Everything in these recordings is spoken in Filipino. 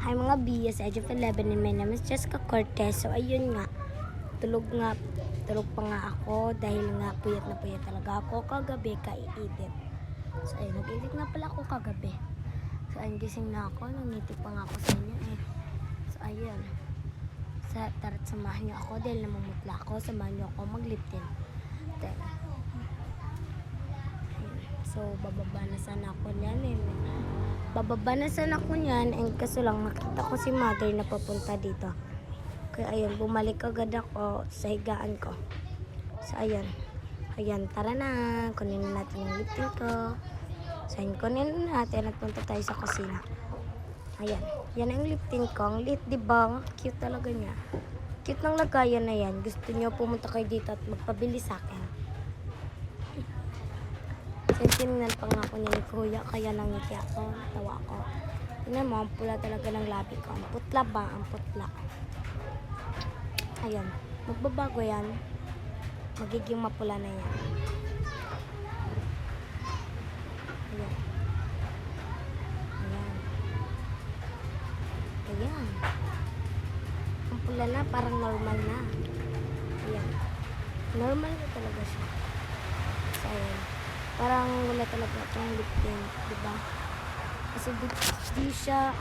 Hi mga B, sa Age of 11 and my name is Jessica Cortez. So ayun nga, tulog pa nga ako dahil nga puyat na puyat talaga ako kagabi ka-edit. So ayun, nag-edit nga pala ako kagabi. So ayun, gising na ako, nangiti pa nga ako sa inyo eh. So ayun, tara't samahan niyo ako dahil namumutla ako, samahan niyo ako mag-lip tint. Then, so bababa na sana ako niyan eh. Bababa na sana ako niyan, and kaso lang nakita ko si mother na papunta dito. Kaya ayun, bumalik agad ako sa higaan ko. So ayun, tara na, kunin na natin yung lip tint ko. So ayun, kunin na natin at punta tayo sa kusina. Ayan, yan ang lip tint ko. Ang lit, diba? Cute talaga niya. Cute ng lagayan na yan. Gusto niyo pumunta kayo dito at magpabili sa akin. So, tinignan pa nga ako niya ni Kuya, kaya nangiti ako, tawa ako. Tingnan mo, ang pula talaga ng labi ko. Ang putla ba? Ang putla. Ayan, magbabago yan. Magiging mapula na yan. Ayan. Ayan. Ang pula na, parang normal na. Ayan. Normal na talaga siya. So, ayan. Parang wala talaga itong lip tint, diba? Kasi di siya,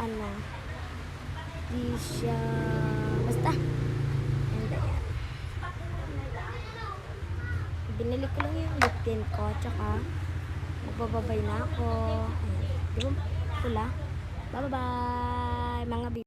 basta. And ayan. Binili ko lang yung lip tint ko, tsaka magbababay na ako. Ayan. Diba pula? Bye-bye, mga